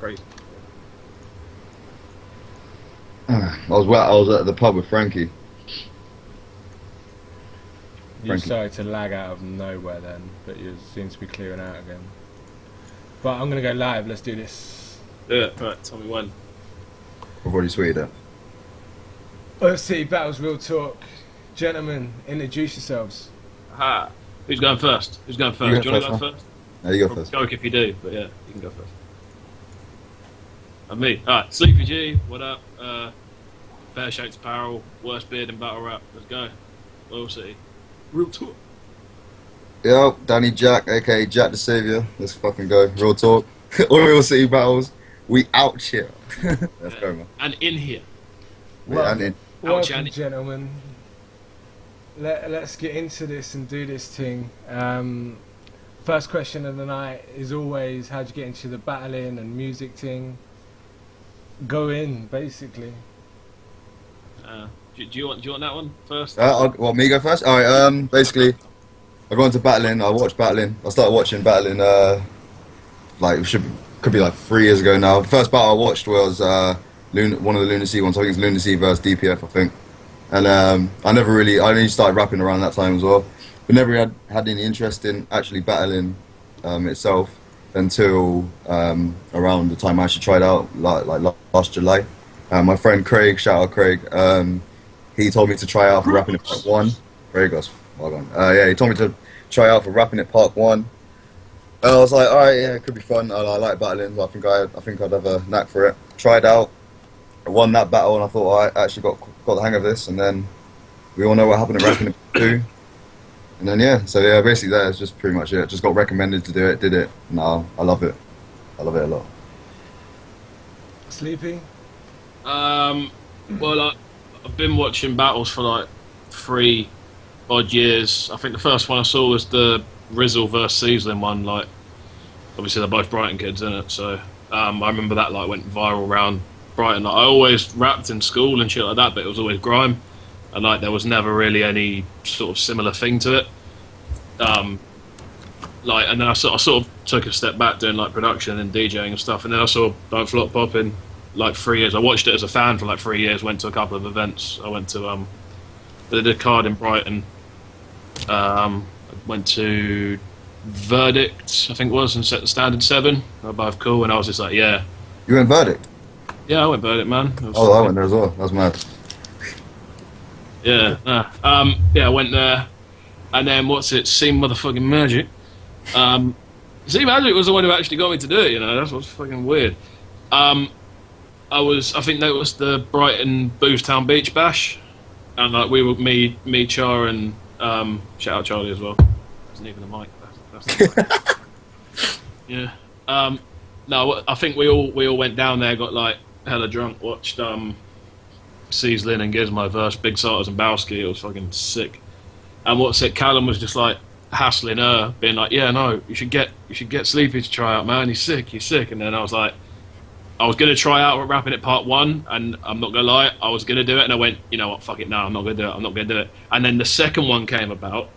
crazy. I was at the pub with Frankie. You started to lag out of nowhere then, but you seem to be clearing out again. But I'm gonna go live. Let's do this. Yeah, right. Tell me when. I've already tweeted it. Let's see. Battles, real talk. Gentlemen, introduce yourselves. Aha. Who's going first? Who's going first? You Do go you want to first, go first? No, you go first. Joke if you do, but yeah, you can go first. And me. Alright, Sleepy G, what up? Bear Shaped Apparel, worst beard in battle rap. Let's go. Loyal City. Real talk. Yo, Danny Jaqq, aka Jaqq the Savior. Let's fucking go. Real talk. Oil City battles. We out here. Let's go, man. And in here. And Welcome, gentlemen. Let's get into this and do this thing. First question of the night is always, how'd you get into the battling and music thing? Go in, basically. Do you want that one first? Want me go first? Alright, basically, I got into battling, I watched battling. I started watching battling, could be like 3 years ago now. The first battle I watched was one of the Lunacy ones. I think it's Lunacy versus DPF, I think. And I only started rapping around that time as well. But never had any interest in actually battling itself until around the time I actually tried out, like last July. My friend Craig, shout out Craig, he told me to try out for Rapping It Part 1. Craig, well gone. Yeah, he told me to try out for Rapping It Part 1. And I was like, alright, yeah, it could be fun. I like battling, so I think I'd have a knack for it. Tried out, I won that battle, and I thought I actually got the hang of this. And then we all know what happened at Rapping It Part 2. And then basically that's just pretty much it. Just got recommended to do it, did it. Now I love it. I love it a lot. Sleepy? Well, I've been watching battles for like 3 odd years. I think the first one I saw was the Rizzle versus Season one. Like, obviously they're both Brighton kids, innit? So I remember that like went viral around Brighton. Like, I always rapped in school and shit like that, but it was always grime, and like there was never really any sort of similar thing to it. And then I sort of took a step back doing like production and DJing and stuff, and then I saw Don't Flop popping. Like 3 years. I watched it as a fan for like 3 years. Went to a couple of events. I went to they did a card in Brighton. I went to Verdict, I think it was, and set the Standard 7. They're both cool, and I was just like, yeah. You went Verdict? Yeah, I went Verdict, man. I went there as well. That's mad. Yeah. I went there, and then Seam Motherfucking Magic. Seam Magic was the one who actually got me to do it. You know, that's what's fucking weird. I think that was the Brighton Booztown Beach Bash, and like we were me, Char, and shout out Charlie as well. Wasn't even a mic. That's the mic. Yeah. No, I think we all went down there, got like hella drunk, watched Seaslin and Gizmo versus Big Sarters and Bowski. It was fucking sick. And Callum was just like hassling her, being like, yeah, no, you should get Sleepy to try out, man. He's sick. And then I was like, I was going to try out Rapping It Part 1, and I'm not going to lie, I was going to do it, and I went, you know what, fuck it, no, I'm not going to do it. And then the second one came about,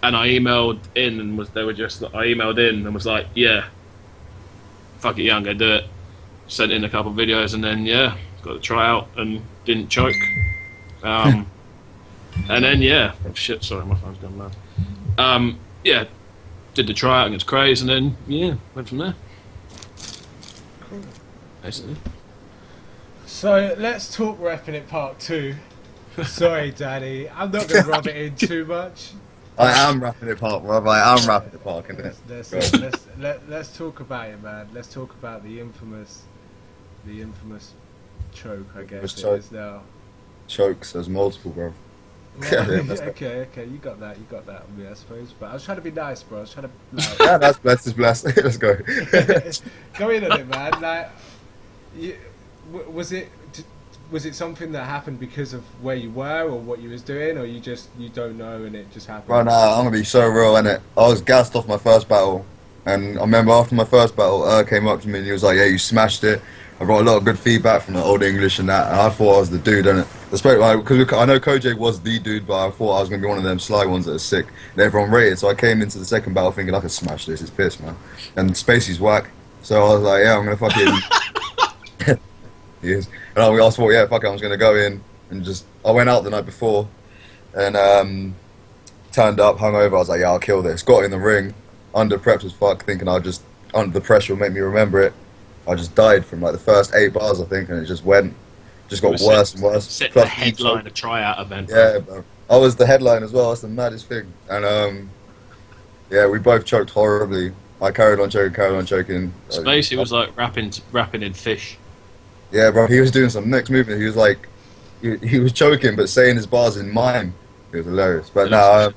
and I emailed in, and I emailed in and was like, yeah, fuck it, yeah, I'm going to do it. Sent in a couple of videos, and then, yeah, got to try out, and didn't choke. And then, yeah, oh shit, sorry, my phone's gone loud. Yeah, did the tryout against Craze, and then, yeah, went from there. Basically. So let's talk Rapping It Part 2. Sorry, Daddy, I'm not going to rub it in too much. I am Rapping It Part, bro. I am Rapping It Part, isn't it? Let's talk about it, man. Let's talk about the infamous choke, I guess it is now. Chokes, there's multiple, bro. Okay, you got that on me, I suppose. But I was trying to be nice, bro. I was trying to. Like, yeah, that's blessed. Is blessed. Let's go. Go in on it, man. Like, was it something that happened because of where you were or what you was doing, or you don't know and it just happened? Right now, I'm gonna be so real, innit? I was gassed off my first battle, and I remember after my first battle, came up to me and he was like, "Yeah, you smashed it." I got a lot of good feedback from the Old English and that, and I thought I was the dude, innit? Because I know Kojay was the dude, but I thought I was going to be one of them sly ones that are sick. And everyone rated, so I came into the second battle thinking I could smash this. It's piss, man. And Spacey's whack. So I was like, yeah, I'm gonna fucking. Yes. And I thought, yeah, fuck it, I was gonna go in and just. I went out the night before, and turned up, hungover. I was like, yeah, I'll kill this. Got in the ring, under prepped as fuck, thinking I'll just under the pressure will make me remember it. I just died from like the first 8 bars, I think, and it just got worse and worse. Set the headline a tryout event. Yeah, bro. I was the headline as well. That's the maddest thing. And yeah, we both choked horribly. I carried on choking. Spacey was like rapping in Fish. Yeah, bro. He was doing some next movement. He was like, he was choking, but saying his bars in mime. It was hilarious. But no,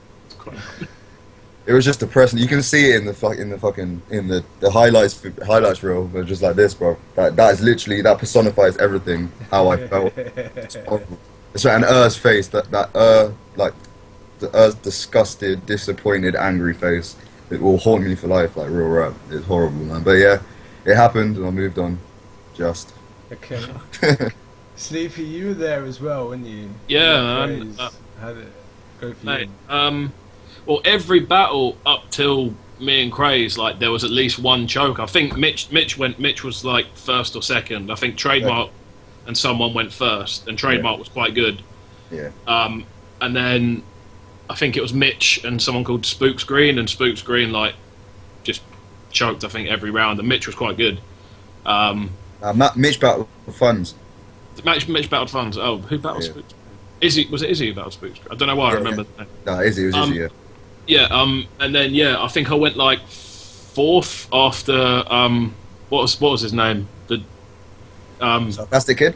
it was just depressing. You can see it in the highlights reel. They're just like this, bro. That is literally, that personifies everything. How I felt. It's horrible. It's like an face. Like the disgusted, disappointed, angry face. It will haunt me for life. Like real rap. It's horrible, man. But yeah, it happened, and I moved on. Just. Okay. Sleepy, you were there as well, weren't you? Yeah, man. How did it go for Mate, you? well, every battle up till me and Craze, like there was at least one choke. I think Mitch was like first or second. I think Trademark and someone went first, and Trademark was quite good. Yeah. And then I think it was Mitch and someone called Spooks Green, and Spooks Green like just choked. I think every round, and Mitch was quite good. Mitch battled funds. Mitch battled funds. Oh, who battled Spooks? Was it Izzy who battled Spooks? I don't know why I remember. No, Izzy was Izzy. Yeah. And then I think I went like 4th after what was his name? The Sarcastic Kid?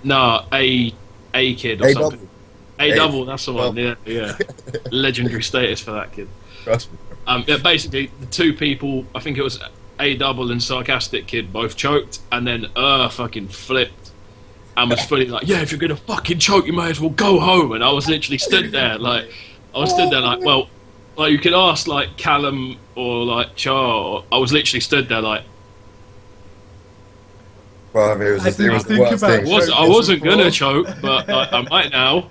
No, A kid or A something. double. A double, that's the one. Yeah. Legendary status for that kid. Trust me. Yeah, basically the 2 people, I think it was A double and Sarcastic Kid, both choked, and then fucking flipped and was fully like, yeah, if you're gonna fucking choke, you may as well go home. And I was literally stood there like, well, like you could ask like Callum or like Char. I was literally stood there like. Well, I mean, it was the worst thing. I wasn't gonna choke, but I might now.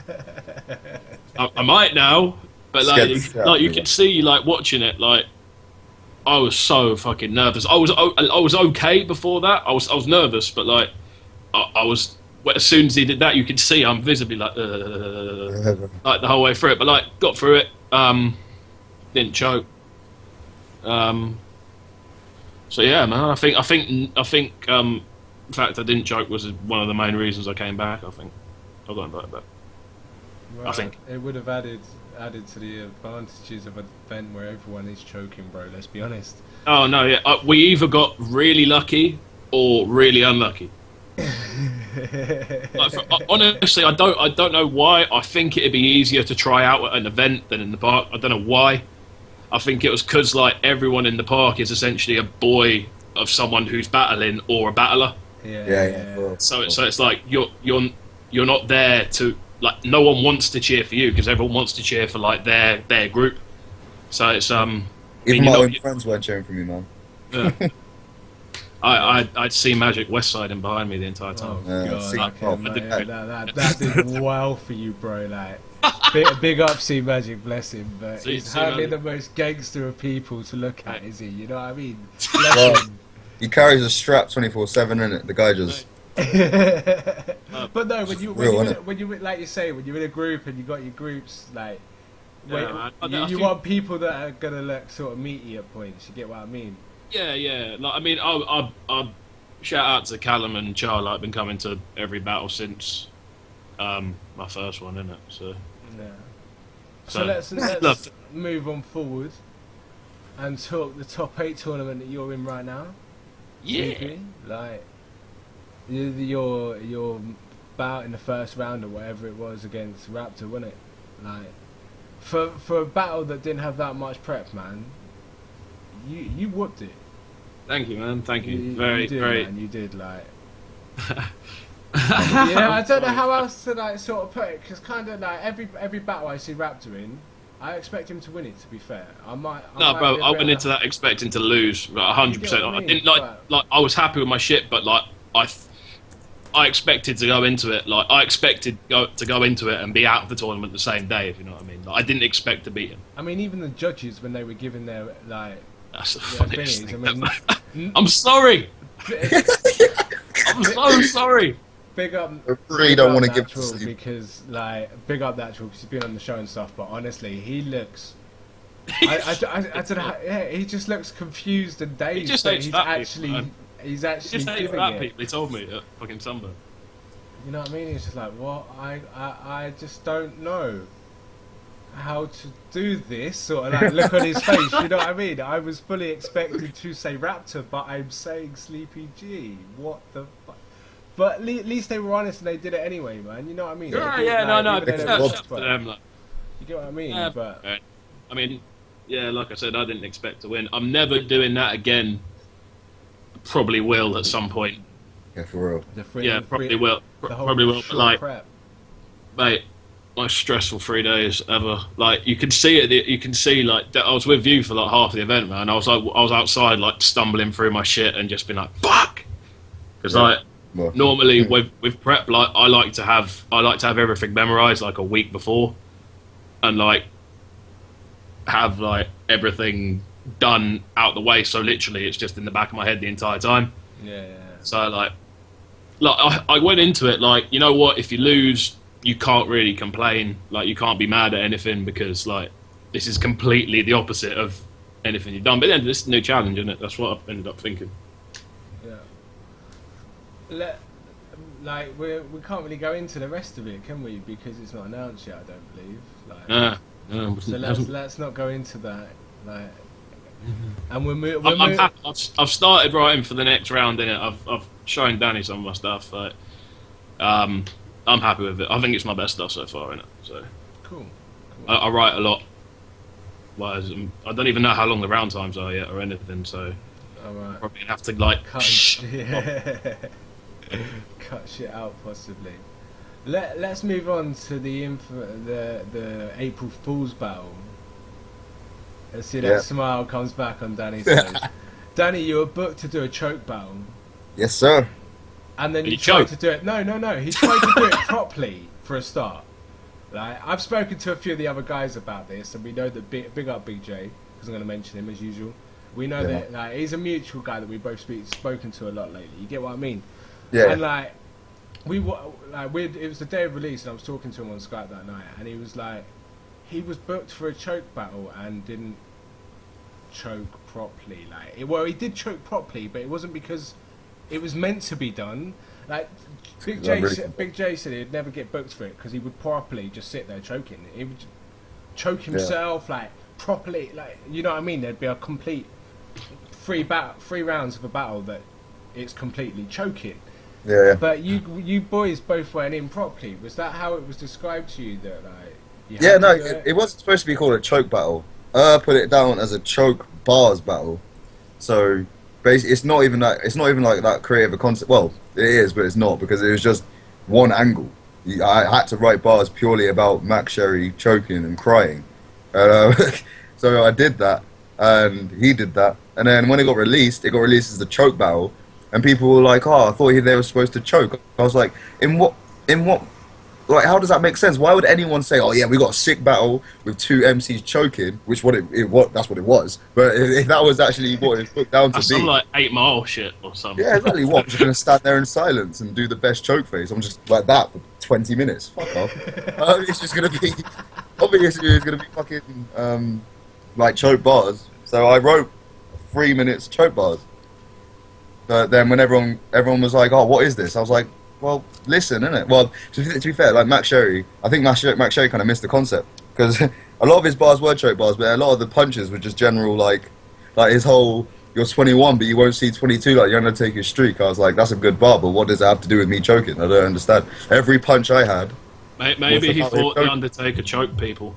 I might now, but like you could see, like watching it, like I was so fucking nervous. I was okay before that. I was nervous, but like I was. As soon as he did that, you could see I'm visibly like the whole way through it. But like got through it, didn't choke. So yeah, man. I think the fact I didn't choke was one of the main reasons I came back. I think I got invited back. Well, I think it would have added to the advantages of an event where everyone is choking, bro. Let's be honest. Oh no, yeah. We either got really lucky or really unlucky. Honestly, I don't know why. I think it'd be easier to try out at an event than in the park. I don't know why. I think it was because like everyone in the park is essentially a boy of someone who's battling or a battler. Yeah. So it's like you're not there to like. No one wants to cheer for you because everyone wants to cheer for like their group. So it's Even my own friends weren't cheering for me, man. Yeah. I'd see Magic West Side and behind me the entire time. That did well for you, bro. Like, big up, see Magic, bless him. But he's hardly the most gangster of people to look at, is he? You know what I mean? Well, he carries a strap 24/7, innit? The guy just. But no, when you like you say, when you're in a group and you got your groups, like, you want people that are gonna look sort of meaty at points. You get what I mean? Yeah. Like, I mean, I shout out to Callum and Charlie. I've been coming to every battle since my first one, innit? So let's move on forward and talk the top 8 tournament that you're in right now. Yeah. Like your bout in the first round or whatever it was against Raptor, wasn't it? Like for a battle that didn't have that much prep, man. You whooped it. Thank you, man. Thank you. You did, like. Yeah, I don't know how else to like sort of put it, because kind of like every battle I see Raptor in, I expect him to win it. To be fair, I went into that expecting to lose, 100%. I didn't like I was happy with my shit, but like I expected to go into it. Like I expected to go into it and be out of the tournament the same day. If you know what I mean. Like, I didn't expect to beat him. I mean, even the judges when they were giving their like That's the funniest thing. I'm sorry. I'm so sorry. Big up. I really don't want to give because big up Natural because he's been on the show and stuff. But honestly, he looks. I don't know. Yeah, he just looks confused and dazed. He just hates fat people. He's actually giving it. People. He told me at fucking Sunday. You know what I mean? He's just like, what? I just don't know how to do this. Sort of look on his face. You know what I mean? I was fully expecting to say Raptor, but I'm saying Sleepy G. What the fuck? But at least they were honest and they did it anyway, man. You know what I mean? No. You get what I mean? Yeah, but I mean, yeah, like I said, I didn't expect to win. I'm never doing that again. Probably will at some point. Yeah, for real. Probably will. Probably will. But mate, most stressful 3 days ever. Like you can see it. You can see I was with you for half of the event, man. I was outside stumbling through my shit and just being like, fuck, because normally with prep, I like to have everything memorized a week before, and have everything done out the way. So literally, it's just in the back of my head the entire time. Yeah. So I went into it you know what? If you lose, you can't really complain. You can't be mad at anything because this is completely the opposite of anything you've done. But then this is a new challenge, isn't it? That's what I ended up thinking. Yeah. We can't really go into the rest of it, can we? Because it's not announced yet, I don't believe. No, so let's not go into that. And I'm happy. I've started writing for the next round in it. I've shown Danny some of my stuff. I'm happy with it. I think it's my best stuff so far in it. So cool. I write a lot. I don't even know how long the round times are yet or anything. So probably gonna have to cut shit out possibly. Let's move on to the April Fool's battle. Let's see that smile comes back on Danny's face. Danny, you were booked to do a choke battle. Yes, sir. And then you tried to do it. No. He tried to do it properly for a start. I've spoken to a few of the other guys about this, and we know that big up Big J, because I'm going to mention him as usual. We know that he's a mutual guy that we both spoken to a lot lately. You get what I mean? Yeah. And it was the day of release, and I was talking to him on Skype that night, and he was he was booked for a choke battle and didn't choke properly. He did choke properly, but it wasn't because it was meant to be done. Big J said he'd never get booked for it because he would properly just sit there choking. He would choke himself properly. You know what I mean? There'd be a complete three rounds of a battle that it's completely choking. Yeah. But you boys both went in properly. Was that how it was described to you? That it wasn't supposed to be called a choke battle. Put it down as a choke bars battle. So basically, it's not even that creative a concept. Well, it is, but it's not because it was just one angle. I had to write bars purely about Max Sherry choking and crying. So I did that, and he did that. And then when it got released as the choke battle. And people were like, "Oh, I thought they were supposed to choke." I was like, "In what? How does that make sense? Why would anyone say, oh yeah, we got a sick battle with two MCs choking,' which that's what it was. But if that was actually what it's put down to be, some 8 Mile shit or something. Yeah, exactly. What? I'm just gonna stand there in silence and do the best choke face. I'm just like that for 20 minutes. Fuck off. It's just gonna be obviously it's gonna be fucking choke bars. So I wrote 3 minutes choke bars. But then when everyone was like, "Oh, what is this?" I was like, "Well, listen, innit?" Well, to be fair, Max Sherry, I think Max Sherry kind of missed the concept because a lot of his bars were choke bars, but a lot of the punches were just general like his whole "you're 21, but you won't see 22 like you're gonna take your streak." I was like, "That's a good bar, but what does it have to do with me choking?" I don't understand. Every punch I had. Maybe he thought the Undertaker choked people.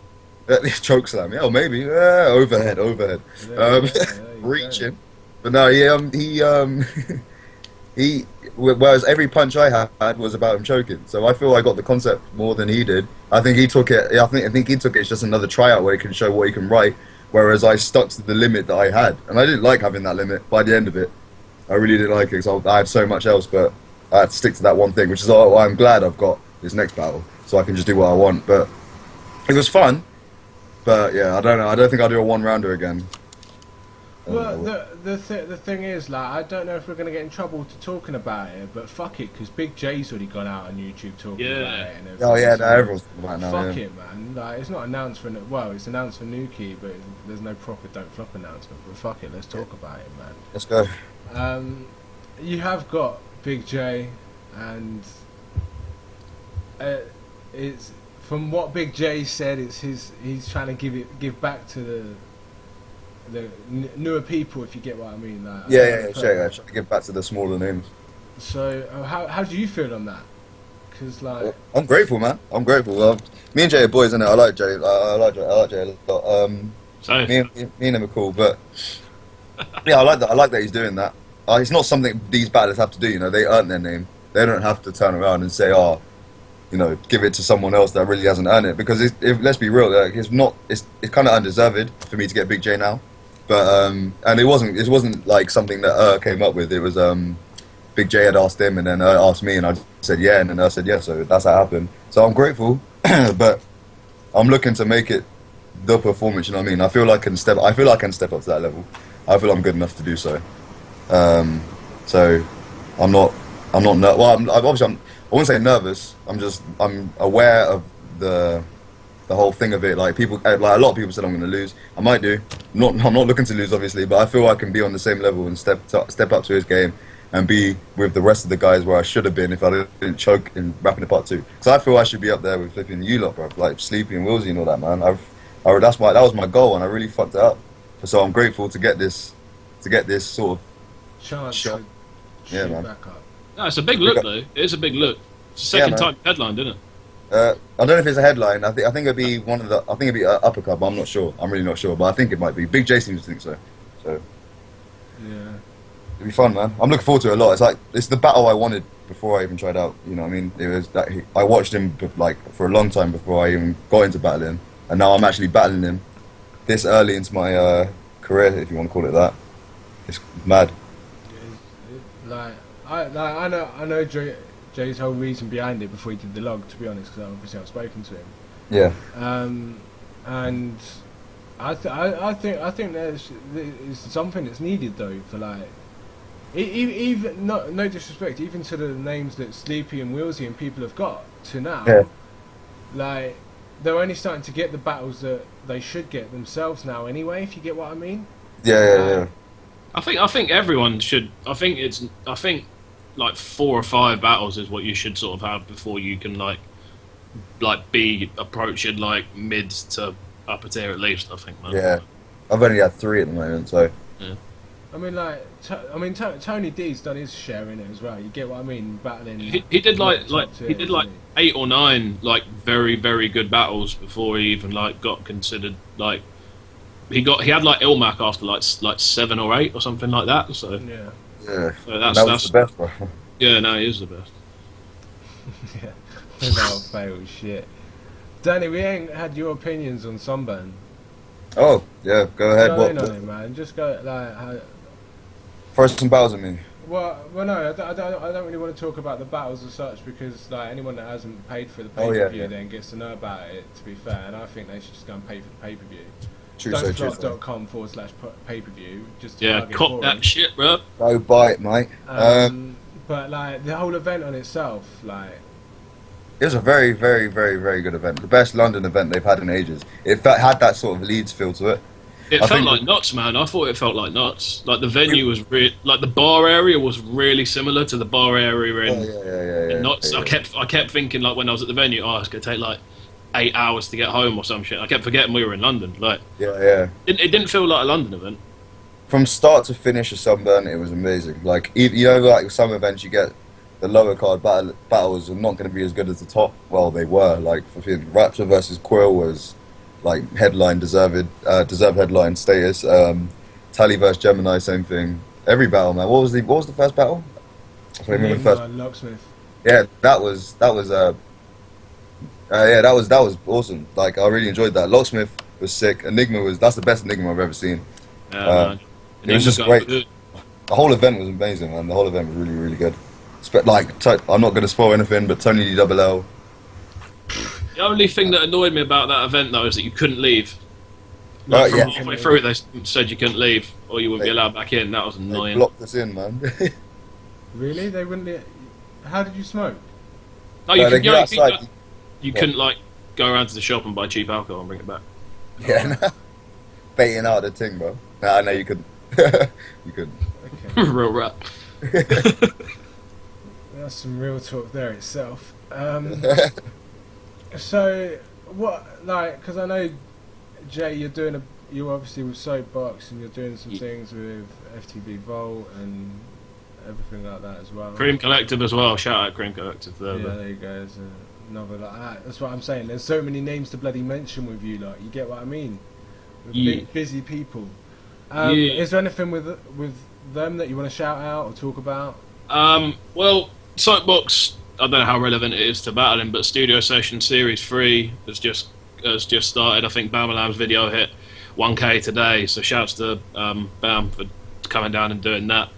Choke slam, yeah, or maybe overhead, reaching. But no, he whereas every punch I had was about him choking. So I feel I got the concept more than he did. I think he took it. I think he took it as just another tryout where he can show what he can write. Whereas I stuck to the limit that I had, and I didn't like having that limit. By the end of it, I really didn't like it because I had so much else, but I had to stick to that one thing, which is why I'm glad I've got this next battle, so I can just do what I want. But it was fun. But yeah, I don't know. I don't think I'll do a one rounder again. Well, the thing is, like, I don't know if we're gonna get in trouble to talking about it, but fuck it, because Big J's already gone out on YouTube talking about it. And everything. Oh yeah, so no, everyone's talking about it now. fuck it, man. Like, it's not announced for it's announced for Nuki, but there's no proper Don't Flop announcement. But fuck it, let's talk about it, man. Let's go. You have got Big J, and it's from what Big J said, he's trying to give back to the newer people, if you get what I mean. Like, Yeah, trying to give back to the smaller names. So how do you feel on that? Because like, I'm grateful, man. I'm grateful. Me and Jay are boys, innit? I like Jay. I like Jay a lot. Me and him are cool, but yeah, I like that. I like that he's doing that. It's not something these battlers have to do. You know, they earn their name. They don't have to turn around and say, "Oh, you know, give it to someone else that really hasn't earned it." Because let's be real, like, it's kind of undeserved for me to get Big J now. But and it wasn't like something that came up with. It was Big J had asked him, and then asked me, and I said yeah, and then I said yeah. So that's how it happened. So I'm grateful, but I'm looking to make it the performance. You know what I mean? I feel I can step up to that level. I feel I'm good enough to do so. So I'm not. Obviously I wouldn't say nervous. I'm aware of the whole thing of it. Like a lot of people said I'm going to lose. I might do. I'm not looking to lose, obviously, but I feel I can be on the same level and step up to his game and be with the rest of the guys where I should have been if I didn't choke in rapping the part 2. Because I feel I should be up there with flipping you lot, bro. Like Sleepy and Willsy and all that, man. That was my goal, and I really fucked it up. So I'm grateful to get this sort of chance shot. To Yeah, man. back up. No, it's a big look though. It is a big look. It's the second time headline, didn't it? I don't know if it's a headline. I think it'd be one of the. I think it'd be uppercut, but I'm not sure. I'm really not sure, but I think it might be. Big J seems to think so. So yeah, it'd be fun, man. I'm looking forward to it a lot. It's the battle I wanted before I even tried out. You know what I mean? It was that I watched him like for a long time before I even got into battling, and now I'm actually battling him this early into my career, if you want to call it that. It's mad. I know Jay's whole reason behind it before he did the log, to be honest, because obviously I've spoken to him. Yeah. And I think there's something that's needed though for like, even no disrespect, even to the names that Sleepy and Willsy and people have got to now. Yeah. Like, they're only starting to get the battles that they should get themselves now anyway, if you get what I mean. Yeah. I think everyone should. I think like 4 or 5 battles is what you should sort of have before you can like be approaching like mids to upper tier at least. I think, man. Yeah. I've only had 3 at the moment, so. Yeah. I mean, like, Tony D's done his share in it as well. You get what I mean? Battling. He did like 8 or 9 like very, very good battles before he even like got considered like. He had like Ilmac after like 7 or 8 or something like that. So yeah. So that's the best, bro. Yeah, no, he is the best. Yeah, without fail, shit. Danny, we ain't had your opinions on Sunburn. Oh yeah, go ahead. Go in on it, man. Just go like. Throw some battles at me. Well, no, I don't really want to talk about the battles as such, because like anyone that hasn't paid for the pay-per-view then gets to know about it, to be fair, and I think they should just go and pay for the pay-per-view. Don'tflop.com/pay-per-view. Just cop that shit, bro. Go buy it, mate. But like the whole event on itself, like, it was a very, very, very, very good event. The best London event they've had in ages. It had that sort of Leeds feel to it. It felt like nuts, man. I thought it felt like nuts. Like the venue was like the bar area was really similar to the bar area in Nuts. I kept thinking like when I was at the venue, it's gonna take like 8 hours to get home or some shit. I kept forgetting we were in London. Like it didn't feel like a London event. From start to finish of Sunburn, it was amazing. Like like some events you get the lower card battles are not going to be as good as the top. Well, they were. Like Rapture versus Quill was like headline deserved headline status. Tally versus Gemini, same thing. Every battle, man. What was the first battle? I can't remember the first. Locksmith. Yeah, that was awesome. Like I really enjoyed that. Locksmith was sick. That's the best Enigma I've ever seen. It was just great. Good. The whole event was amazing, man. The whole event was really, really good. I'm not going to spoil anything, but Tony D Double L. The only thing that annoyed me about that event though is that you couldn't leave. Like, from yeah. halfway through, they said you couldn't leave or you wouldn't be allowed back in. That was They annoying. blocked us in, man. Really? They wouldn't. How did you smoke? No, you, No, they could, get outside. you couldn't like go around to the shop and buy cheap alcohol and bring it back. Yeah, no. Baiting out the thing, bro. Nah, no, you couldn't. You couldn't. Okay. Real rap. That's some real talk there itself. So what, like, because I know Jay, you're obviously with Soapbox and you're doing some things with FTB Vault and everything like that as well. Cream Collective as well. Shout out Cream Collective. Yeah, there you go. There's another like that. That's what I'm saying. There's so many names to bloody mention with you. Like, you get what I mean? With big, busy people. Is there anything with them that you want to shout out or talk about? Well, Soapbox, I don't know how relevant it is to battling, but Studio Session Series 3 has just started. I think Bamalam's video hit 1K today, so shouts to Bam for coming down and doing that.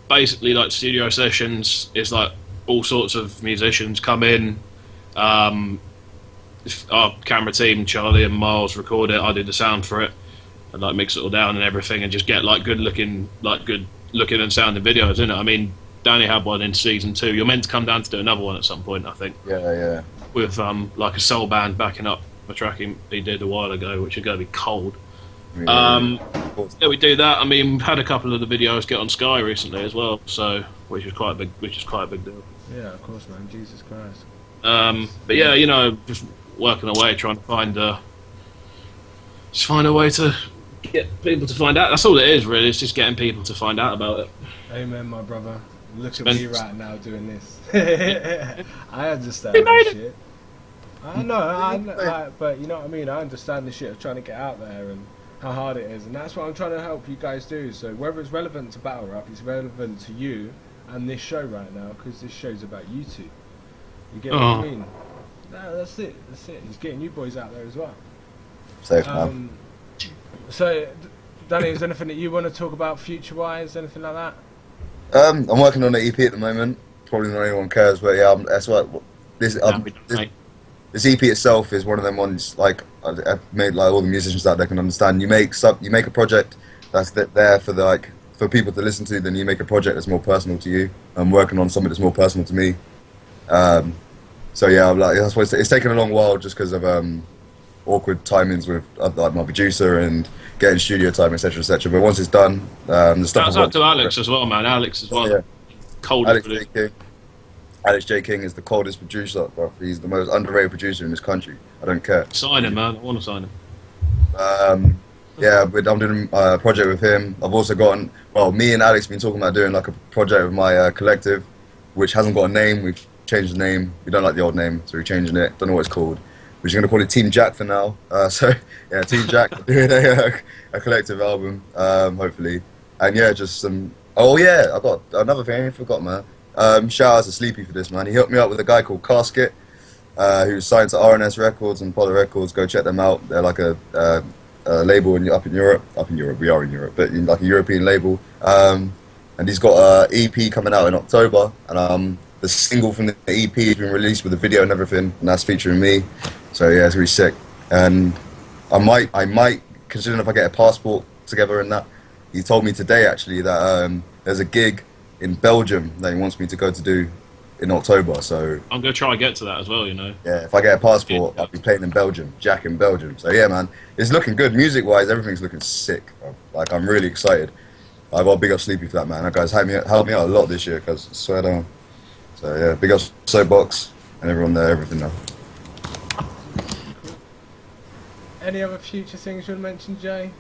Basically, like, Studio Sessions is like all sorts of musicians come in. Our camera team, Charlie and Miles, record it. I do the sound for it and like mix it all down and everything, and just get like good looking and sounding videos in it. I mean, Danny had one in season 2. You're meant to come down to do another one at some point, I think. Yeah. With like a soul band backing up a track he did a while ago, which is going to be cold. Yeah, we do that. I mean, we've had a couple of the videos get on Sky recently as well, so which is quite a big deal. Yeah, of course, man. Jesus Christ. But yeah, you know, just working away, trying to find a way to get people to find out. That's all it is, really. It's just getting people to find out about it. Amen, my brother. Look at me right now doing this. I understand this shit. I know, like, but you know what I mean? I understand the shit of trying to get out there and how hard it is, and that's what I'm trying to help you guys do. So whether it's relevant to Battle Rap, it's relevant to you and this show right now, because this show's about you two. You get what I mean? No, that's it. He's getting you boys out there as well. Safe, man. So, Danny, is there anything that you want to talk about future-wise, anything like that? I'm working on an EP at the moment. Probably not anyone cares, but yeah, that's what this EP itself is one of them ones. Like, I've made like all the musicians out there can understand. You make a project that's there for people to listen to. Then you make a project that's more personal to you. I'm working on something that's more personal to me. So yeah, I'm like, that's why it's taken a long while just because of awkward timings with like my producer and getting studio time, etc., etc. But once it's done, the stuff. Shouts out to Alex as well, man. Alex as well. Yeah. Coldest producer. Alex J. King is the coldest producer, bro. He's the most underrated producer in this country. I don't care. Sign him, man. I want to sign him. Yeah, I'm doing a project with him. I've also gotten, me and Alex have been talking about doing like a project with my collective, which hasn't got a name. We've changed the name. We don't like the old name, so we're changing it. Don't know what it's called. We're just going to call it Team Jaqq for now. So, yeah, Team Jaqq doing a collective album, hopefully. And yeah, just some... Oh yeah, I got another thing I forgot, man. Shout out to Sleepy for this, man. He hooked me up with a guy called Casket, who's signed to RNS Records and Polar Records. Go check them out. They're like a label up in Europe. We are in Europe, but in like a European label. And he's got an EP coming out in October, and the single from the EP has been released with the video and everything, and that's featuring me. So yeah, it's gonna be sick. And I might considering if I get a passport together and that. He told me today actually that there's a gig in Belgium that he wants me to go to do in October. So I'm gonna try and get to that as well, you know. Yeah, if I get a passport, I'll be playing in Belgium, Jaqq in Belgium. So yeah, man, it's looking good music-wise. Everything's looking sick, bro. Like, I'm really excited. I got to big up Sleepy for that, man. That guy's helped me out a lot this year, cause I swear down. So yeah, big up Soapbox and everyone there, everything there. Any other future things you want to mention, Jay?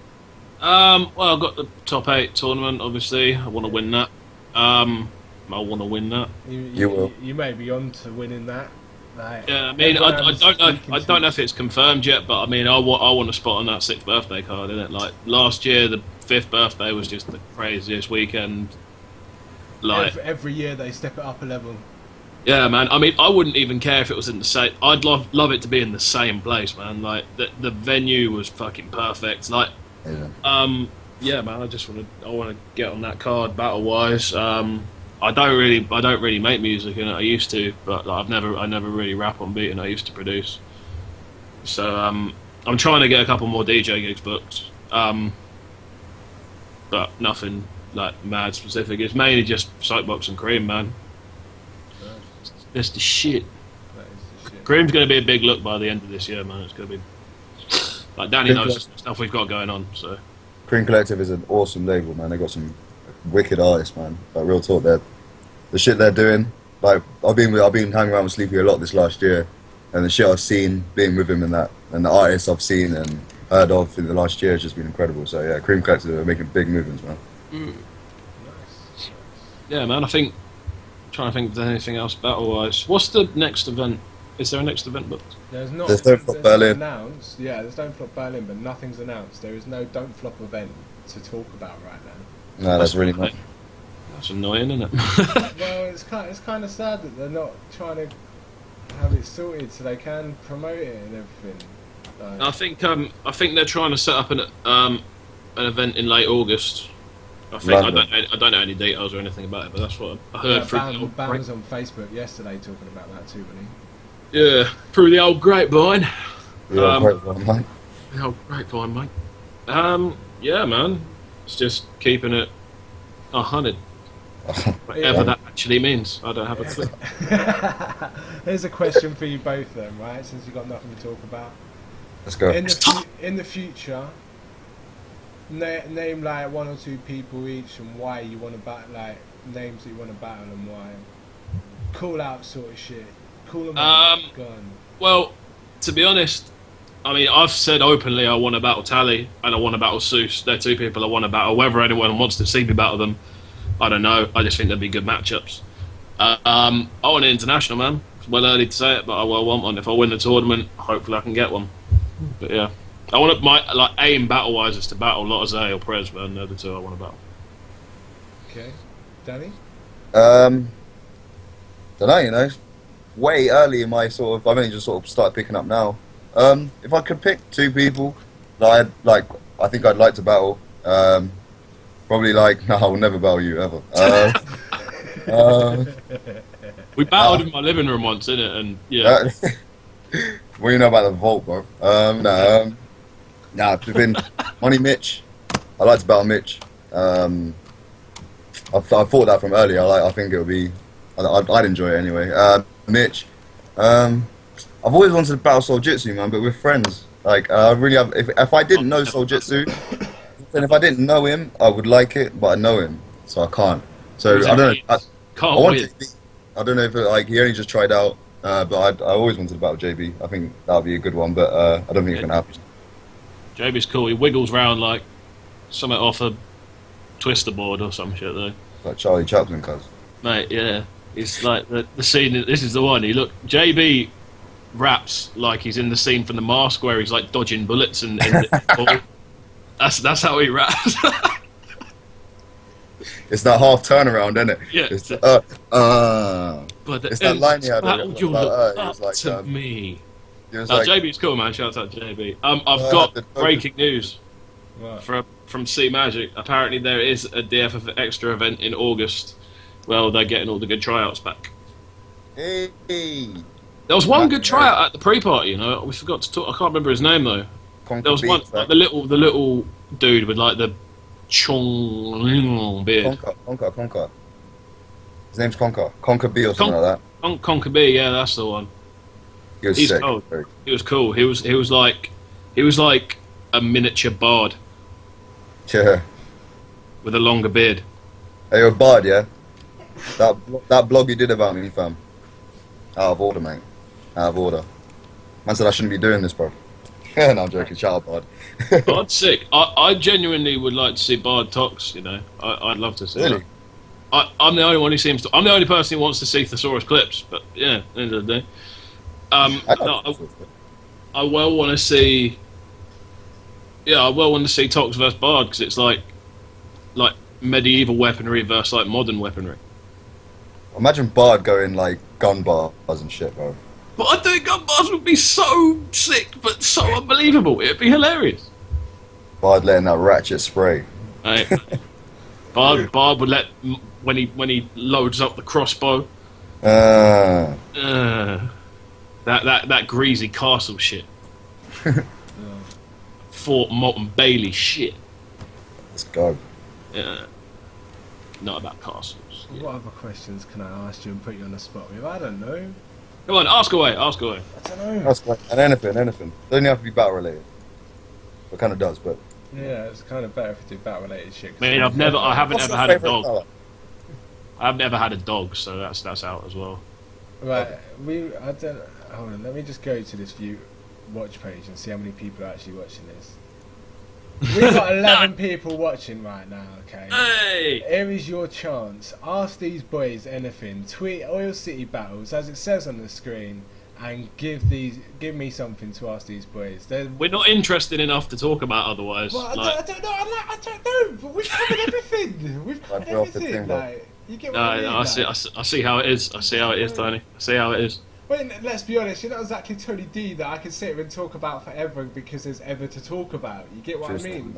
Well, I've got the top 8 tournament, obviously. I want to win that. I want to win that. You will. You may be on to winning that. Like, yeah, I mean, I don't know if it's confirmed yet, but I mean, I want a spot on that 6th birthday card, innit? Like, last year, the 5th birthday was just the craziest weekend. Like, every year they step it up a level. Yeah, man. I mean, I wouldn't even care if it was in the same... I'd love it to be in the same place, man. Like, the venue was fucking perfect. Like, yeah, man. I want to get on that card battle wise. I don't really make music, and I used to, but like, I never really rap on beat, and I used to produce. So I'm trying to get a couple more DJ gigs booked, but nothing like mad specific. It's mainly just Soapbox and Cream, man. That's the shit. Cream's going to be a big look by the end of this year, man. It's going to be like Danny knows the stuff we've got going on. So Cream Collective is an awesome label, man. They got some wicked artists, man. Like real talk, the shit they're doing. Like I've been hanging around with Sleepy a lot this last year, and the shit I've seen being with him and that, and the artists I've seen and heard of in the last year has just been incredible. So yeah, Cream Collective are making big movements, man. Nice. Yeah, man. Trying to think if there's anything else battle-wise. What's the next event? Is there a next event booked? There's not. There's Don't Flop Berlin. Announced. Yeah, there's Don't Flop Berlin, but nothing's announced. There is no Don't Flop event to talk about right now. No, that's really nice. That's annoying, isn't it? Well, it's kind of sad that they're not trying to have it sorted so they can promote it and everything. Like, I think they're trying to set up an event in late August. I think I don't know any details or anything about it, but that's what I heard through. Ban was on Facebook yesterday talking about that too, wasn't he? Yeah, through the old grapevine. Yeah, grapevine, mate. The old grapevine, mate. Yeah, man. It's just keeping it 100. Whatever that actually means, I don't have a clue. Here's a question for you both, then, right? Since you've got nothing to talk about. Let's go. In the future, name like one or two people each and why you want to battle, like names that you want to battle and why. Call out sort of shit. Call them out. Go on. Well, to be honest, I mean, I've said openly I want to battle Tally and I want to battle Seuss. They're two people I want to battle. Whether anyone wants to see me battle them, I don't know. I just think they'd be good matchups. I want an international, man. It's well early to say it, but I will want one. If I win the tournament, hopefully I can get one. But yeah, I want my aim battle-wise is to battle Lotazay or Prez, man. They're the two I want to battle. Okay, Danny. Don't know, you know. Way early in my I've only just sort of started picking up now. If I could pick two people that I think I'd like to battle, probably no, I will never battle you ever. We battled in my living room once, innit? And yeah. What do you know about the vault, bro? Nah, it's been Money Mitch. I like to battle Mitch. I thought that from earlier. I think it would be. I'd enjoy it anyway. Mitch. I've always wanted to battle Soul Jitsu, man, but we're friends. Like, I really have. If I didn't know Soul Jitsu, then if I didn't know him, I would like it, but I know him, so I can't. So I don't know. I don't know if he only just tried out, but I always wanted to battle JB. I think that would be a good one, but I don't think it's gonna happen. JB's cool. He wiggles round like something off a twister board or some shit, though. Like Charlie Chaplin, cuz. Mate, yeah. It's like the scene. This is the one. JB raps like he's in the scene from The Mask where he's like dodging bullets and that's how he raps. It's that half turnaround, isn't it? Yeah. It's but it's that line he had. To me. JB's cool, man. Shout out to JB. I've got breaking news from C Magic. Apparently there is a DFF extra event in August. Well, they're getting all the good tryouts back. Hey. There was one good tryout at the pre-party, you know. We forgot to talk. I can't remember his name though. There was one, like, the little dude with like the chong beard. Conker. His name's Conker. Conker B or something like that. Conker B, yeah, that's the one. He's sick. Cool. He was cool. He was like a miniature bard. Yeah. With a longer beard. Hey, you're a bard, yeah? That blog you did about me, fam. Out of order, mate. Out of order. Man said I shouldn't be doing this, bro. No, I'm joking. Shout out, Bard. Bard's sick. I genuinely would like to see Bard Tox, you know. I'd love to see Really? that. I'm the only one who seems to... I'm the only person who wants to see Thesaurus Clips, but yeah, at the end of the day. I well want to see... Yeah, I well want to see Tox versus Bard, because it's like medieval weaponry versus like modern weaponry. Imagine Bard going like gun bars and shit, bro. But I think gun bars would be so sick, but so unbelievable. It'd be hilarious. Bard letting that ratchet spray. Right. Bard would let when he loads up the crossbow. That That greasy castle shit. fought Molten Bailey shit. Let's go. Yeah. Not about castles. Yeah. What other questions can I ask you and put you on the spot with? I don't know. Come on, ask away, ask away. I don't know. That's like, and anything. Doesn't have to be battle related. It kind of does, but. Yeah, it's kind of better if you do battle related shit. I mean, I haven't What's ever your had a favourite dog. colour? I've never had a dog, so that's out as well. Right, I don't. Hold on, let me just go to this watch page and see how many people are actually watching this. We've got 11 people watching right now, okay? Hey! Here is your chance. Ask these boys anything. Tweet Oil City Battles, as it says on the screen, and give me something to ask these boys. We're not interested enough to talk about otherwise. Well, like, I don't know. I don't know. But we've covered everything. We've covered everything. Like, you get what I mean? I see how it is. I see how it is, Tony. I see how it is. But let's be honest, you're not exactly Tony D that I can sit here and talk about forever because there's ever to talk about. You get what I mean?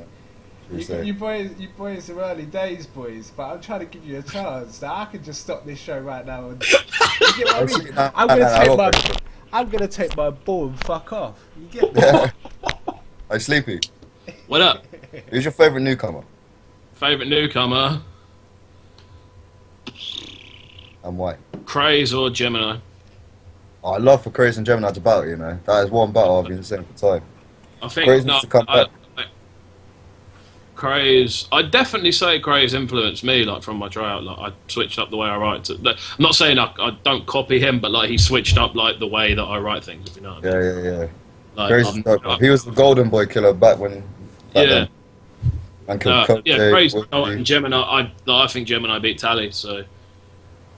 You boys are early days, boys, but I'm trying to give you a chance. That I could just stop this show right now and you get what I mean? I'm gonna take my ball and fuck off. You get what? Hey, Sleepy. What up? Who's your favourite newcomer? Favourite newcomer? And why? Craze or Gemini? Oh, I love for Craze and Gemini to battle, you know. That is one battle I've been saying for time. I think Craze needs to come back. Craze. I'd definitely say Craze influenced me, like from my tryout. Like I switched up the way I write. I'm not saying I don't copy him, but like he switched up like the way that I write things. If you know what I mean. Yeah. Like, Craze is dope. He was the golden boy killer back then. And Craze and Gemini. I think Gemini beat Tally. So,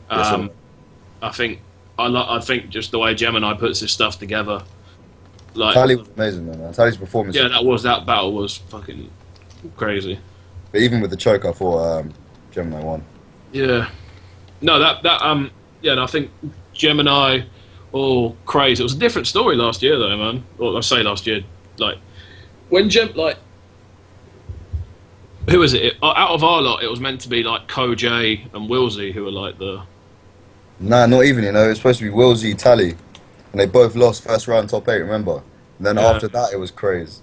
I think just the way Gemini puts his stuff together. Like Tally was amazing, man. Tally's performance. Yeah, that battle was fucking crazy. But even with the choke, I thought Gemini won. Yeah. No, and I think Gemini or Craze. It was a different story last year, though, man. Or I say last year, like when who was it? Out of our lot, it was meant to be like Koj and Wilsey, who were like the. Nah, not even. You know, it was supposed to be Wilsey, Tally, and they both lost first round top 8. Remember? And then after that, it was Craze.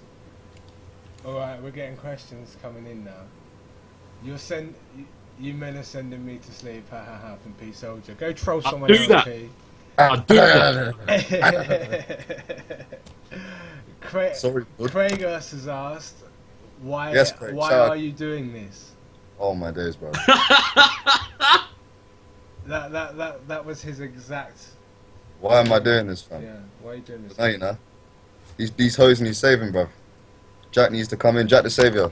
All right, we're getting questions coming in now. You men are sending me to sleep. Ha ha ha. From P Soldier. Go troll someone else. I do that. Sorry, Craigus has asked, why are you doing this? Oh my days, bro. That was his exact. Why am I doing this, fam? Yeah, why are you doing this? No, you know, these hoes need saving, bro. Jaqq needs to come in. Jaqq the savior.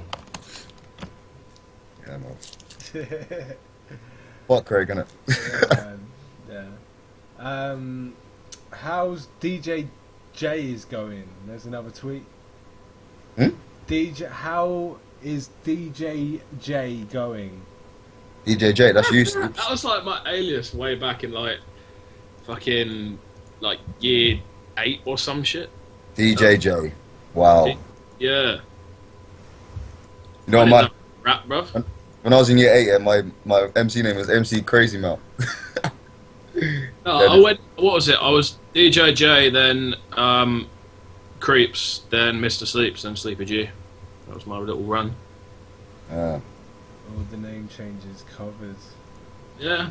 Yeah, man. Fuck Craig, innit? Yeah, man. Yeah. How's DJ J is going? There's another tweet. How is DJ J going? DJ J, that's you. That was like my alias way back in like fucking like year 8 or some shit. DJ J. Wow. Yeah. You know my rap, bruv. When I was in year 8, my MC name was MC Crazy Mouth. No, what was it? I was DJ J, then Creeps, then Mr. Sleeps, then Sleepy G. That was my little run. All the name changes covered. Yeah.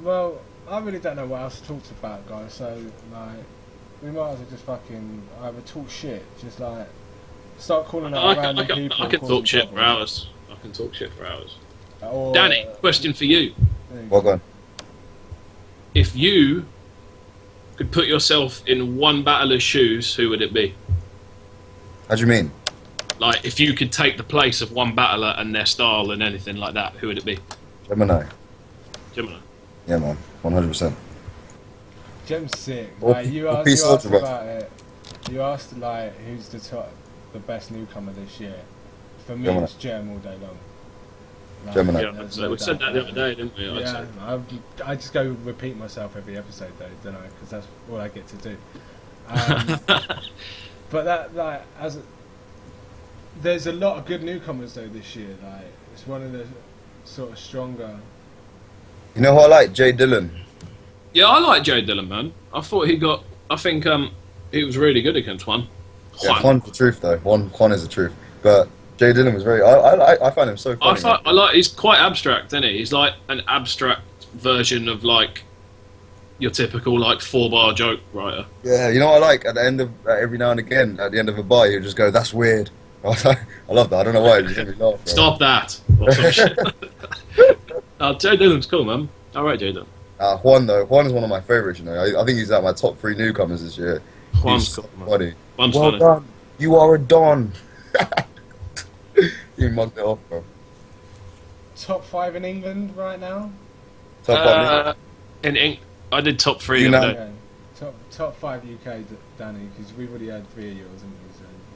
Well, I really don't know what else to talk about, guys. So, like, we might as well just fucking either talk shit, just like start calling out random people. I can talk shit for hours. Danny, question for you. Well done. If you could put yourself in one battler's shoes, who would it be? How do you mean? Like, if you could take the place of one battler and their style and anything like that, who would it be? Gemini. Yeah, man. 100%. Gem's sick. Like, you asked about it. You asked, like, who's the best newcomer this year. For me, Gemini. It's Gem all day long. Like, Gemini. Yeah, so we said that the other day, didn't we? Yeah, I just go repeat myself every episode, though, don't I? Because that's all I get to do. But that, like, there's a lot of good newcomers though this year. Like, it's one of the sort of stronger. You know who I like? Jay Dillon. Yeah, I like Jay Dillon, man. I think he was really good against one. Yeah, Juan's the truth though. Juan is the truth. But Jay Dillon was very. I find him so funny. I like. He's quite abstract, isn't he? He's like an abstract version of like your typical like 4-bar joke writer. Yeah, you know what I like? At the end of every now and again, at the end of a bar, you just go, "That's weird." I love that. I don't know why. It just made me laugh. Bro. Stop that. Jay Dillon's cool, man. All right, Jay Dillon. Juan though, Juan is one of my favorites. You know, I think he's at my top 3 newcomers this year. Juan's cool, man. Funny. Juan's well funny. done. You are a don. You mugged it off, bro. Top 5 in England right now. Top 5 I did top 3. Okay. Top 5 UK, Danny, because we've already had 3 of yours, haven't we?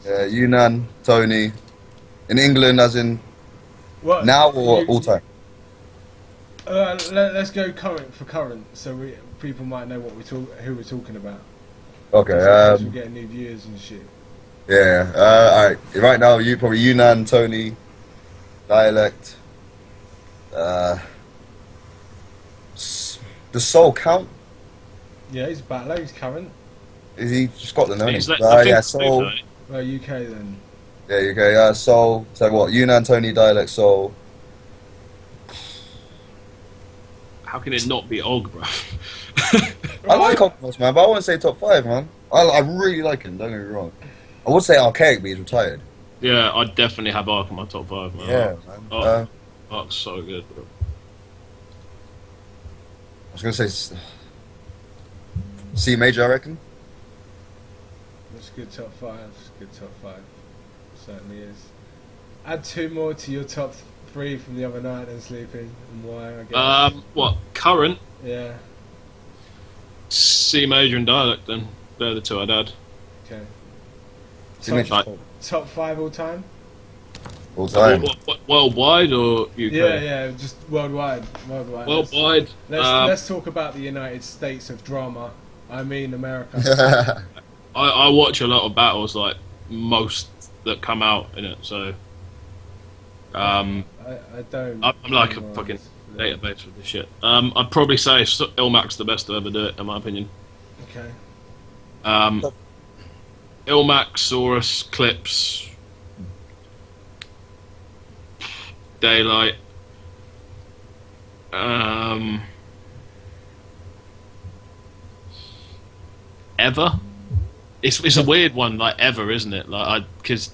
Yeah, Yunnan, Tony. In England, as in now or all time? Let's go current for current, so people might know who we're talking about. Okay. We're getting new viewers and shit. Yeah. All right. Right now, you probably Yunnan, Tony, Dialect. Does Soul count? Yeah, he's battler. He's current. Is he Scotland? Yeah, Soul. Well, UK then. Yeah, UK. Soul. So what? Yunnan, Tony, Dialect, Soul. How can it not be Og, bro? I like Ognos, man, but I wouldn't say top 5, man. I really like him. Don't get me wrong. I would say Archaic, but he's retired. Yeah, I'd definitely have Ark in my top 5, man. Yeah, man. Ark's so good, bro. I was gonna say C major, I reckon. That's a good top 5. That's a good top 5. Certainly is. Add 2 more to your top 3 from the other night and Sleepy, and why, I guess. What, current? Yeah. C major and Dialect, then. They're the 2 I'd add. Okay. Top 5 all time? All time. What, worldwide or UK? Yeah, just worldwide. Worldwide. Let's talk about the United States of drama. I mean America. I watch a lot of battles, like most that come out in it, so I don't. I'm like a fucking database with this shit. I'd probably say Ilmac's the best to ever do it, in my opinion. Okay. Ilmac, Saurus, Clips, Daylight. Ever? It's a weird one, like Ever, isn't it? Because.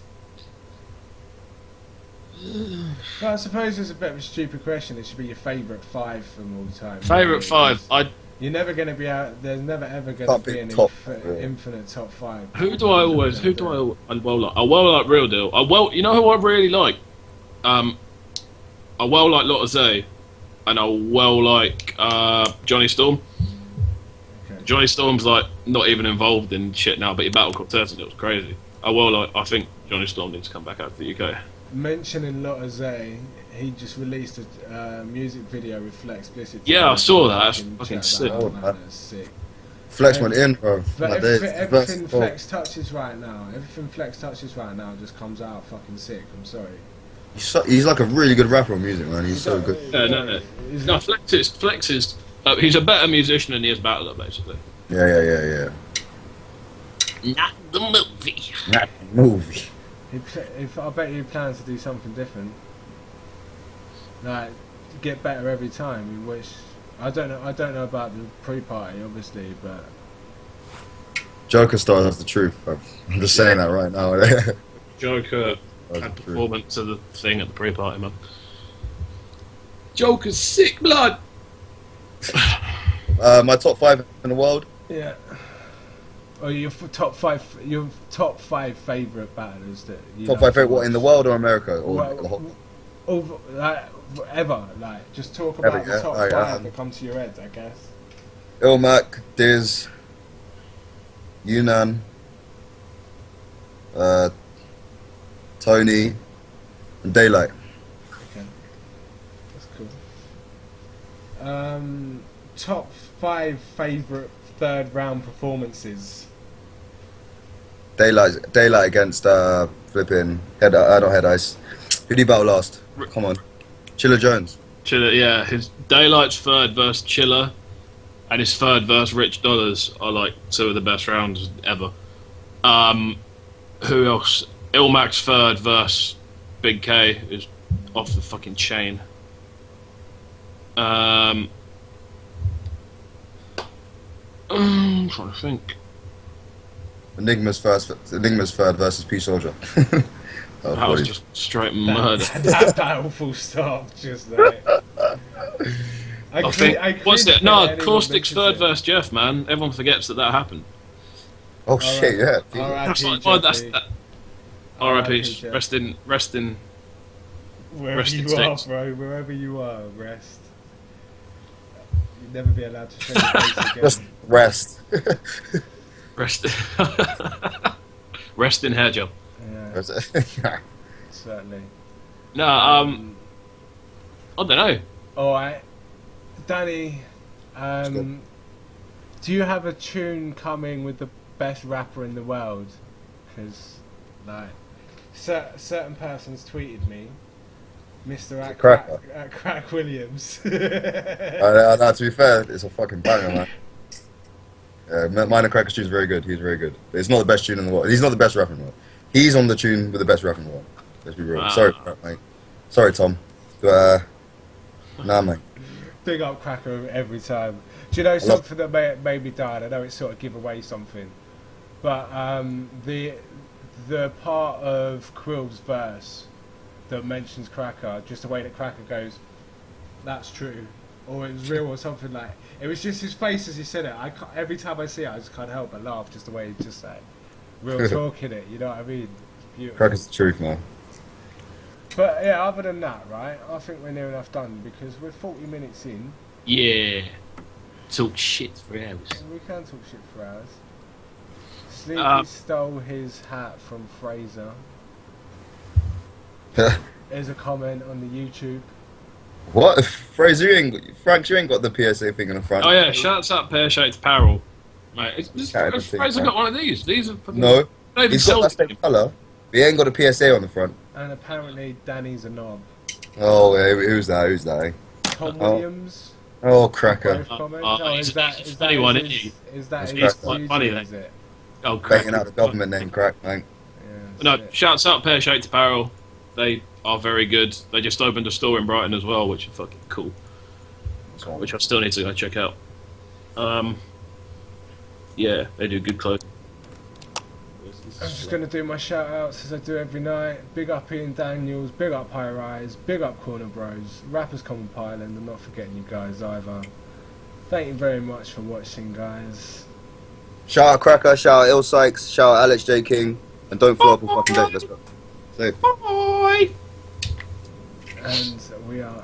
Well, I suppose it's a bit of a stupid question. It should be your favourite 5 from all time. Favourite 5? You're never going to be out. There's never ever going to be an infinite top 5. Who do I like? I like Real Deal. You know who I really like? I like Lotta Zay, and I like Johnny Storm. Okay. Johnny Storm's like not even involved in shit now, but he battled Cortez and it was crazy. I think Johnny Storm needs to come back out to the UK. Mentioning Lotta Zay, he just released a music video with Flex Explicit. Yeah, I saw that. That's fucking sick. That's sick. Flex went in, bro. But everything Flex touches right now just comes out fucking sick. I'm sorry. He's like a really good rapper on music, man. He's so good. No, Flex is he's a better musician than he is battler, basically. Yeah. Not the movie. Not the movie. I bet he plans to do something different. Like, get better every time. Which I don't know about the pre-party, obviously, but Joker style has the truth, bro. I'm just saying that right now. Joker had performance of the thing at the pre-party, man. Joker's sick blood. My top 5 in the world. Yeah. Or your top 5 favourite battlers that you top 5 favourite what in the world or America or like ever, like just talk about the top 5 that come to your head, I guess. Ilmac, Diz, Yunnan, Tony, and Daylight. Okay, that's cool. Top 5 favourite 3rd round performances. Daylight against flipping not Head Ice. Who did he battle last? Come on, Chiller Jones. Chiller, yeah. His Daylight's 3rd versus Chiller, and his 3rd versus Rich Dollars are like 2 of the best rounds ever. Who else? Ilmax third versus Big K is off the fucking chain. I'm trying to think. Enigma's third versus P Soldier. That was just straight murder. That battle full stop just there. I think. What's it? No, Caustic's third versus Jeff, man. Everyone forgets that happened. Oh shit, yeah. That's like, oh, that's that. R.I.P. Rest in. Wherever you are, bro. Wherever you are, rest. You'll never be allowed to show your face again. Just rest. Rest. Rest in hair job. Yeah. Certainly. No, I don't know. Alright. Danny, do you have a tune coming with the best rapper in the world? Because, like, certain persons tweeted me, Mr. at Crack Williams. No, to be fair, it's a fucking banger, man. Yeah, Minor Cracker's tune is very good. He's very good. But it's not the best tune in the world. He's not the best rapper in the world. He's on the tune with the best rapper in the world. Let's be real. Sorry, mate. Sorry, Tom. But, nah, mate. Big up Cracker every time. Do you know something that made me die? I know it's sort of give away something, but the part of Quill's verse that mentions Cracker, just the way that Cracker goes, "That's true," or "It was real," or something like. It was just his face as he said it. Every time I see it, I just can't help but laugh, just the way he just said, real talk in it. You know what I mean? It's beautiful. Cracker's the truth, man. But yeah, other than that, right? I think we're near enough done because we're 40 minutes in. Yeah. Talk shit for hours. We can talk shit for hours. Sleepy stole his hat from Fraser. There's a comment on the YouTube. What? Fraser, you ain't got the PSA thing in the front. Oh yeah, shouts out pear-shaped apparel. Mate, Fraser got one of these. These are no. He's got that same colour. But he ain't got a PSA on the front. And apparently Danny's a knob. Oh, yeah, who's that? Who's that? Tom Williams. Oh, Cracker. Is that his quite funny then? Is it? Oh, Cracker. Banging out the government name, Crack, mate. Yeah, no, shouts out pear-shaped apparel. They are very good. They just opened a store in Brighton as well, which is fucking cool. Which I still need to go check out. Yeah, they do good clothes. I'm just going to do my shout outs as I do every night. Big up Ian Daniels, big up High Rise, big up Corna Bros, Rappers Common Island, and not forgetting you guys either. Thank you very much for watching, guys. Shout out Cracker, shout out Il Sykes, shout out Alex J. King, and don't fall off a fucking date. Let's go. Safe. Bye. And we are